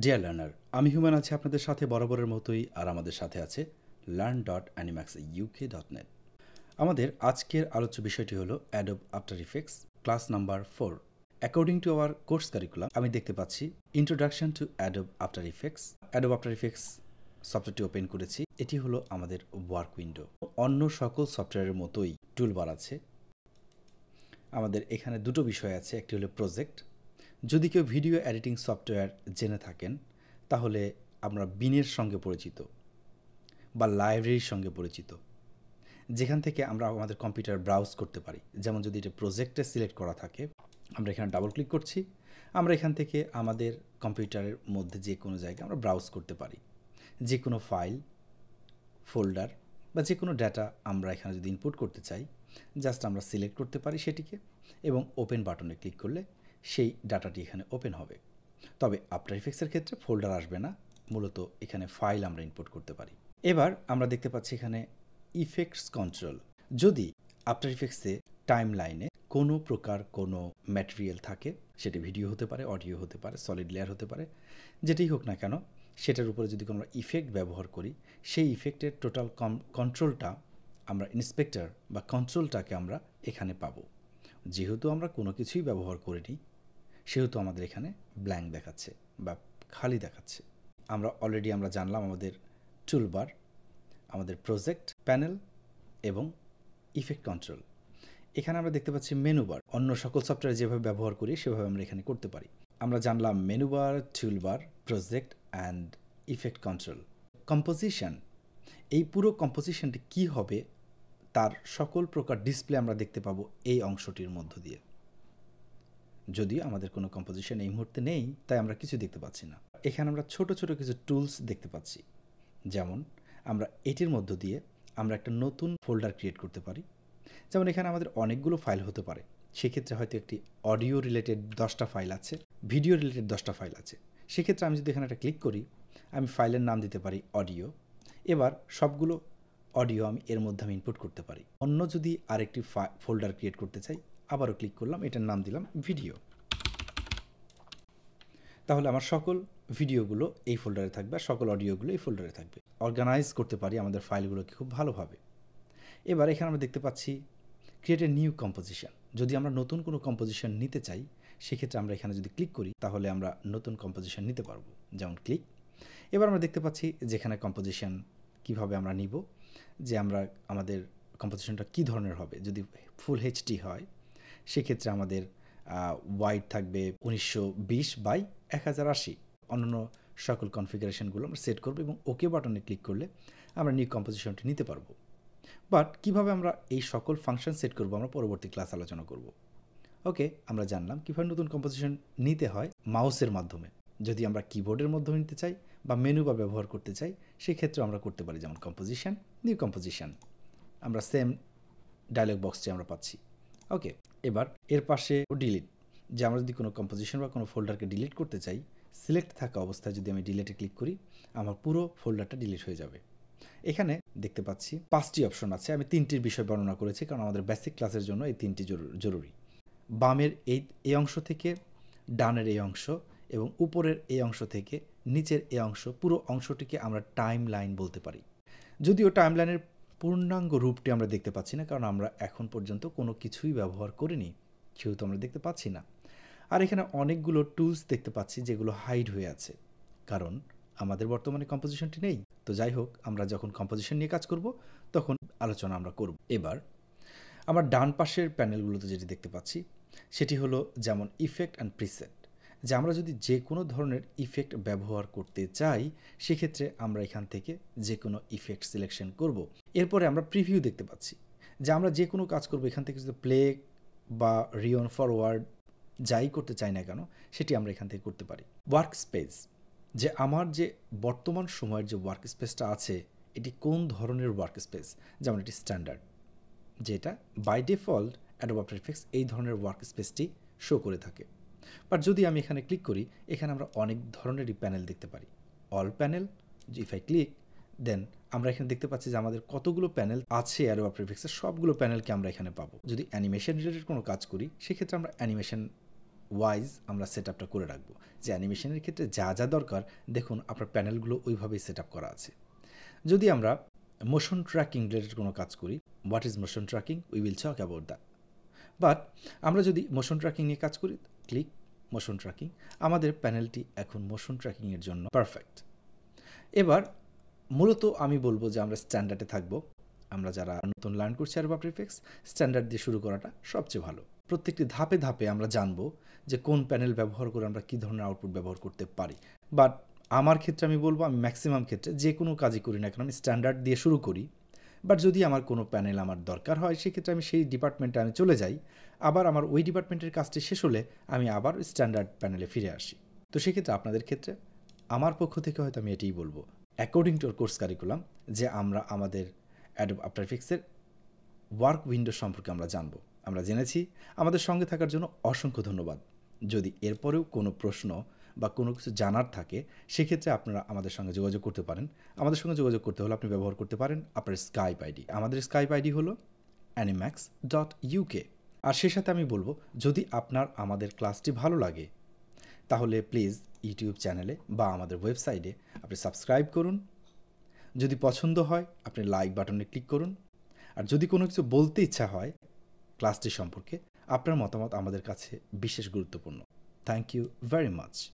Deer learner, আমি human আছি আপনাদের সাথে বরাবরের মতোই, আর আমাদের সাথে আছে learn.animaxuk.net। আমাদের আজকের আলোচ্য বিষয়টি হলো Adobe After effects class number 4। According to our course curriculum আমি দেখতে পাচ্ছি introduction to Adobe After effects. Adobe After effects সফটওয়্যারটি ওপেন করেছি। এটি হলো আমাদের ওয়ার্ক উইন্ডো। অন্য সকল সফটওয়্যারের মতোই টুলবার আছে। আমাদের এখানে দুটো বিষয় আছে, একটি হলো প্রজেক্ট। যদি কেউ ভিডিও এডিটিং সফটওয়্যার জেনে থাকেন তাহলে আমরা বিনের সঙ্গে পরিচিত বা লাইব্রেরির সঙ্গে পরিচিত, যেখান থেকে আমরা আমাদের কম্পিউটার ব্রাউজ করতে পারি। যেমন যদি এটা প্রজেক্টে সিলেক্ট করা থাকে, আমরা এখানে ডাবল ক্লিক করছি, আমরা এখান থেকে আমাদের কম্পিউটারের মধ্যে যে কোনো জায়গায় আমরা ব্রাউজ করতে পারি। যে কোনো ফাইল, ফোল্ডার বা যে কোনো ডাটা আমরা এখানে যদি ইনপুট করতে চাই, জাস্ট আমরা সিলেক্ট করতে পারি সেটিকে এবং ওপেন বাটনে ক্লিক করলে সেই ডাটাটি এখানে ওপেন হবে। তবে আফটার ইফেক্টসের ক্ষেত্রে ফোল্ডার আসবে না, মূলত এখানে ফাইল আমরা ইনপুট করতে পারি। এবার আমরা দেখতে পাচ্ছি এখানে ইফেক্টস কন্ট্রোল। যদি আফটার ইফেক্টসে টাইম লাইনে কোনো প্রকার কোনো ম্যাটেরিয়াল থাকে, সেটি ভিডিও হতে পারে, অডিও হতে পারে, সলিড লেয়ার হতে পারে, যেটাই হোক না কেন, সেটার উপরে যদি কোনো ইফেক্ট ব্যবহার করি, সেই ইফেক্টের টোটাল কন্ট্রোলটা আমরা ইন্সপেক্টর বা কন্ট্রোলটাকে আমরা এখানে পাবো। যেহেতু আমরা কোনো কিছুই ব্যবহার করিনি, সেহেতু আমাদের এখানে ব্ল্যাঙ্ক দেখাচ্ছে বা খালি দেখাচ্ছে। আমরা জানলাম আমাদের টুলবার, আমাদের প্রজেক্ট, প্যানেল এবং ইফেক্ট কন্ট্রোল। এখানে আমরা দেখতে পাচ্ছি মেনুবার। অন্য সকল সফটওয়্যার যেভাবে ব্যবহার করি সেভাবে আমরা এখানে করতে পারি। আমরা জানলাম menu bar, toolbar, project and effect control. Composition, এই পুরো কম্পোজিশনটি কী হবে তার সকল প্রকার ডিসপ্লে আমরা দেখতে পাবো এই অংশটির মধ্য দিয়ে। যদিও আমাদের কোনো কম্পোজিশন এই মুহূর্তে নেই, তাই আমরা কিছু দেখতে পাচ্ছি না। এখানে আমরা ছোট ছোট কিছু টুলস দেখতে পাচ্ছি। যেমন আমরা এটির মধ্য দিয়ে আমরা একটা নতুন ফোল্ডার ক্রিয়েট করতে পারি। যেমন এখানে আমাদের অনেকগুলো ফাইল হতে পারে, সেক্ষেত্রে হয়তো একটি অডিও রিলেটেড 10টা ফাইল আছে, ভিডিও রিলেটেড 10টা ফাইল আছে। সেক্ষেত্রে আমি যদি এখানে একটা ক্লিক করি, আমি ফাইলের নাম দিতে পারি অডিও। এবার সবগুলো অডিও আমি এর মধ্যে ইনপুট করতে পারি। অন্য যদি আরেকটি ফোল্ডার ক্রিয়েট করতে চাই, আবারও ক্লিক করলাম, এটার নাম দিলাম ভিডিও। তাহলে আমার সকল ভিডিওগুলো এই ফোল্ডারে থাকবে আর সকল অডিওগুলো এই ফোল্ডারে থাকবে। অর্গানাইজ করতে পারি আমাদের ফাইলগুলোকে খুব ভালোভাবে। এবার এখানে আমরা দেখতে পাচ্ছি ক্রিয়েট এ নিউ কম্পোজিশন। যদি আমরা নতুন কোনো কম্পোজিশন নিতে চাই, সেক্ষেত্রে আমরা এখানে যদি ক্লিক করি তাহলে আমরা নতুন কম্পোজিশন নিতে পারবো। যেমন ক্লিক। এবার আমরা দেখতে পাচ্ছি যেখানে কম্পোজিশন কিভাবে আমরা নিব, যে আমরা আমাদের কম্পোজিশনটা কী ধরনের হবে। যদি ফুল এইচডি হয় সেক্ষেত্রে আমাদের ওয়াইড থাকবে 1920x1080। অন্যান্য সকল কনফিগারেশনগুলো আমরা সেট করবো এবং ওকে বাটনে ক্লিক করলে আমরা নিউ কম্পোজিশনটি নিতে পারবো। বাট কীভাবে আমরা এই সকল ফাংশন সেট করবো আমরা পরবর্তী ক্লাস আলোচনা করব। ওকে, আমরা জানলাম কীভাবে নতুন কম্পোজিশন নিতে হয় মাউসের মাধ্যমে। যদি আমরা কিবোর্ডের মাধ্যমে নিতে চাই বা মেনু বার ব্যবহার করতে চাই, সেক্ষেত্রে আমরা করতে পারি। যেমন কম্পোজিশন, নিউ কম্পোজিশন, আমরা সেম ডায়লগ বক্সটি আমরা পাচ্ছি। ওকে, এবার এর পাশে ডিলিট, যে আমরা যদি কোনো কম্পোজিশন বা কোনো ফোল্ডারকে ডিলিট করতে চাই, সিলেক্ট থাকা অবস্থায় যদি আমি ডিলিটে ক্লিক করি, আমার পুরো ফোল্ডারটা ডিলিট হয়ে যাবে। এখানে দেখতে পাচ্ছি 5টি অপশন আছে। আমি 3টির বিষয় বর্ণনা করেছি, কারণ আমাদের বেসিক ক্লাসের জন্য এই 3টি জরুরি। বামের এই অংশ থেকে ডানের এই অংশ এবং উপরের এই অংশ থেকে নিচের এই অংশ, পুরো অংশটিকে আমরা টাইম লাইন বলতে পারি। যদিও টাইম লাইনের পূর্ণাঙ্গ রূপটি আমরা দেখতে পাচ্ছি না, কারণ আমরা এখন পর্যন্ত কোনো কিছুই ব্যবহার করিনি, সেহেতু আমরা দেখতে পাচ্ছি না। আর এখানে অনেকগুলো টুলস দেখতে পাচ্ছি যেগুলো হাইড হয়ে আছে, কারণ আমাদের বর্তমানে কম্পোজিশনটি নেই। তো যাই হোক, আমরা যখন কম্পোজিশন নিয়ে কাজ করব তখন আলোচনা আমরা করব। এবার আমার ডান পাশের প্যানেলগুলোতে যেটি দেখতে পাচ্ছি সেটি হলো যেমন ইফেক্ট অ্যান্ড প্রিসেট। যে আমরা যদি যে কোনো ধরনের ইফেক্ট ব্যবহার করতে চাই, সেক্ষেত্রে আমরা এখান থেকে যে কোনো ইফেক্ট সিলেকশন করব। এরপরে আমরা প্রিভিউ দেখতে পাচ্ছি, যে আমরা যে কোনো কাজ করব এখান থেকে যদি প্লে বা রিওন ফরওয়ার্ড যাই করতে চাই না কেন, সেটি আমরা এখান থেকে করতে পারি। ওয়ার্ক স্পেস, যে আমার যে বর্তমান সময়ের যে ওয়ার্ক স্পেসটা আছে এটি কোন ধরনের ওয়ার্ক স্পেস। যেমন এটি স্ট্যান্ডার্ড, যেটা by default Adobe After Effects এই ধরনের ওয়ার্ক স্পেসটি শো করে থাকে। বাট যদি আমি এখানে ক্লিক করি, এখানে আমরা অনেক ধরনেরই প্যানেল দেখতে পারি। All panel, if I click, then আমরা এখানে দেখতে পাচ্ছি যে আমাদের কতগুলো প্যানেল আছে অ্যাডোব আফটার ইফেক্টসের, সবগুলো প্যানেলকে আমরা এখানে পাবো। যদি অ্যানিমেশন রিলেটেড কোনো কাজ করি, সেক্ষেত্রে আমরা অ্যানিমেশন ওয়াইজ আমরা সেট আপটা করে রাখবো, যে অ্যানিমেশনের ক্ষেত্রে যা যা দরকার দেখুন আপনার প্যানেলগুলো ওইভাবেই সেট আপ করা আছে। যদি আমরা মোশন ট্র্যাকিং রিলেটেড কোনো কাজ করি, what is motion tracking, we will talk about that. But আমরা যদি মোশন ট্র্যাকিং নিয়ে কাজ করি, ক্লিক মোশন ট্র্যাকিং, আমাদের প্যানেলটি এখন মোশন ট্র্যাকিংয়ের জন্য পারফেক্ট। এবার মূলত আমি বলবো যে আমরা স্ট্যান্ডার্ডে থাকবো। আমরা যারা নতুন লার্ন করছি অ্যাডোব আফটার ইফেক্টস, স্ট্যান্ডার্ড দিয়ে শুরু করাটা সবচেয়ে ভালো। প্রত্যেকটি ধাপে ধাপে আমরা জানবো যে কোন প্যানেল ব্যবহার করে আমরা কী ধরনের আউটপুট ব্যবহার করতে পারি। বাট আমার ক্ষেত্রে আমি বলবো, আমি ম্যাক্সিমাম ক্ষেত্রে যে কোনো কাজই করি না কেন আমি স্ট্যান্ডার্ড দিয়ে শুরু করি। বাট যদি আমার কোনো প্যানেল আমার দরকার হয়, সেক্ষেত্রে আমি সেই ডিপার্টমেন্টে আমি চলে যাই, আবার আমার ওই ডিপার্টমেন্টের কাজটি শেষ হলে আমি আবার স্ট্যান্ডার্ড প্যানেলে ফিরে আসি। তো সেক্ষেত্রে আপনাদের ক্ষেত্রে আমার পক্ষ থেকে হয়তো আমি এটাই বলবো, অ্যাকর্ডিং টু কোর্স কারিকুলাম, যে আমরা আমাদের অ্যাডোব আফটার ইফেক্টসের ওয়ার্ক উইন্ডো সম্পর্কে আমরা জানবো, আমরা জেনেছি। আমাদের সঙ্গে থাকার জন্য অসংখ্য ধন্যবাদ। যদি এরপরেও কোনো প্রশ্ন বা কোনো কিছু জানার থাকে, সেক্ষেত্রে আপনারা আমাদের সঙ্গে যোগাযোগ করতে পারেন। আমাদের সঙ্গে যোগাযোগ করতে হলে আপনি ব্যবহার করতে পারেন আপনার স্কাইপ আইডি। আমাদের স্কাইপ আইডি হলো animax.uk। আর সে সাথে আমি বলবো, যদি আপনার আমাদের ক্লাসটি ভালো লাগে তাহলে প্লিজ ইউটিউব চ্যানেলে বা আমাদের ওয়েবসাইটে আপনি সাবস্ক্রাইব করুন। যদি পছন্দ হয় আপনি লাইক বাটনে ক্লিক করুন। আর যদি কোনো কিছু বলতে ইচ্ছা হয় ক্লাসটি সম্পর্কে, আপনার মতামত আমাদের কাছে বিশেষ গুরুত্বপূর্ণ। Thank you very much.